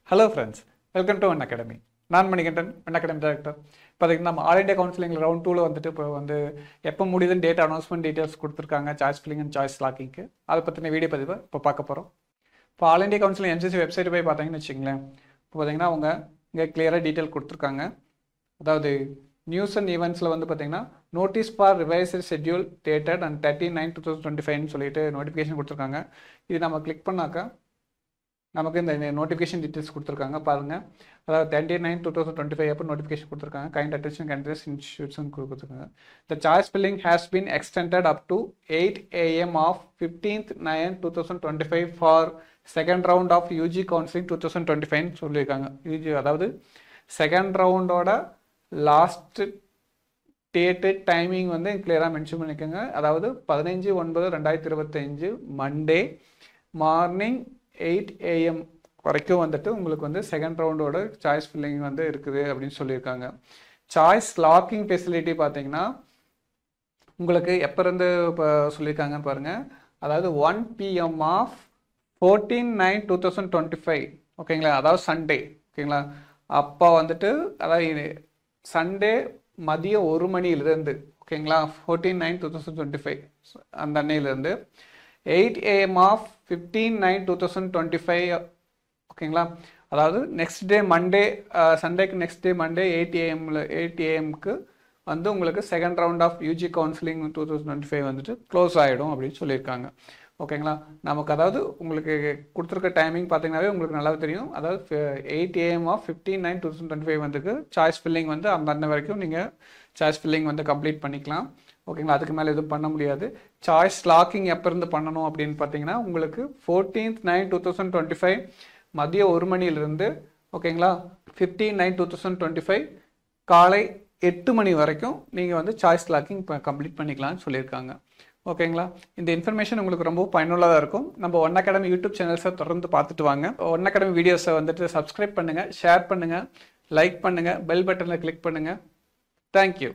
Hello friends, welcome to one academy. நான் Manikandan, one academy director. பார்த்தீங்கன்னா நம்ம ஆல் இண்டியா கவுன்சிலிங் ரவுண்ட் 2ல் வந்துட்டு இப்போ வந்து எப்போ முடியுதுன்னு டேட் அனௌன்ஸ்மெண்ட் டீட்டெயில்ஸ் கொடுத்துருக்காங்க சாய்ஸ் ஃபில்லிங் அண்ட் சாய்ஸ் லாக்கிங்க்கு. அதை பற்றின வீடியோ பதிவை இப்போ பார்க்க போகிறோம். இப்போ all India counselling NCC website போய் பார்த்தீங்கன்னு வச்சுங்களேன், இப்போ பார்த்தீங்கன்னா அவங்க இங்கே கிளியராக டீட்டெயில் கொடுத்துருக்காங்க. அதாவது நியூஸ் அண்ட் ஈவெண்ட்ஸில் வந்து பார்த்தீங்கன்னா notice for revised schedule dated and 13/9/2025 சொல்லிட்டு நோட்டிஃபிகேஷன் கொடுத்துருக்காங்க. இது நம்ம கிளிக் பண்ணாக்கா நமக்கு இந்த நோட்டிஃபிகேஷன் டீட்டெயில்ஸ் கொடுத்துருக்காங்க பாருங்கள். அதாவது 13/9/2025 அப்போ நோட்டிஃபிகேஷன் கொடுத்துருக்காங்க. கைண்ட் அட்டென்ஷன் கேண்டிடேட்ஸ் இன்ஸ்டியூட்ஸ் கொடுத்துருக்காங்க. The choice filling has been extended up to 8 AM of 15/9/2025 for second round of UG counselling 2025 சொல்லியிருக்காங்க. யூஜி அதாவது செகண்ட் ரவுண்டோட லாஸ்ட் டேட்டு டைமிங் வந்து கிளியராக மென்ஷன் பண்ணிக்கோங்க. அதாவது 15/9/2025 மண்டே மார்னிங் 8 AM வரைக்கும் வந்துட்டு உங்களுக்கு வந்து செகண்ட் ரவுண்டோட சாய்ஸ் ஃபில்லிங் வந்து இருக்குது அப்படின்னு சொல்லியிருக்காங்க. சாய்ஸ் லாக்கிங் ஃபெசிலிட்டி பார்த்தீங்கன்னா உங்களுக்கு எப்போ இருந்து இப்போ சொல்லியிருக்காங்கன்னு பாருங்கள். அதாவது 1 PM ஆஃப் 14/9/2025 ஓகேங்களா, அதாவது சண்டே ஓகேங்களா. அப்போ வந்துட்டு அதாவது சண்டே மதியம் 1 மணியிலிருந்து ஓகேங்களா 14/9/2025 அந்த அன்னையிலேருந்து 8 AM ஆஃப் 15/9/2025 ஓகேங்களா. அதாவது நெக்ஸ்ட் டே மண்டே சண்டேக்கு நெக்ஸ்ட் டே மண்டே 8 AMக்கு வந்து உங்களுக்கு second round of UG counselling 2025 வந்துட்டு க்ளோஸ் ஆகிடும் அப்படின்னு சொல்லியிருக்காங்க ஓகேங்களா. நமக்கு அதாவது உங்களுக்கு கொடுத்துருக்க டைமிங் பார்த்தீங்கன்னாவே உங்களுக்கு நல்லா தெரியும். அதாவது 8 AM ஆஃப் 15/9/2025 வந்துக்கு சாய்ஸ் ஃபில்லிங் வந்து அந்த அன்னை வரைக்கும் நீங்கள் சாய்ஸ் ஃபில்லிங் வந்து கம்ப்ளீட் பண்ணிக்கலாம் ஓகேங்களா. அதுக்கு மேலே எதுவும் பண்ண முடியாது. சாய்ஸ் லாக்கிங் எப்போ இருந்து பண்ணணும் அப்படின்னு பார்த்தீங்கன்னா உங்களுக்கு 14/9/2025 மதியம் 1 மணியிலிருந்து ஓகேங்களா 15/9/2025 காலை 8 மணி வரைக்கும் நீங்கள் வந்து சாய்ஸ் லாக்கிங் கம்ப்ளீட் பண்ணிக்கலாம்னு சொல்லியிருக்காங்க ஓகேங்களா. இந்த இன்ஃபர்மேஷன் உங்களுக்கு ரொம்ப பயனுள்ளதாக இருக்கும். நம்ம ஒன் அகாடமி யூடியூப் சேனல்ஸை தொடர்ந்து பார்த்துட்டு வாங்க. ஒன் அகாடமி வீடியோஸை வந்துட்டு சப்ஸ்கிரைப் பண்ணுங்கள், ஷேர் பண்ணுங்கள், லைக் பண்ணுங்கள், பெல் பட்டனில் கிளிக் பண்ணுங்கள். தேங்க்யூ.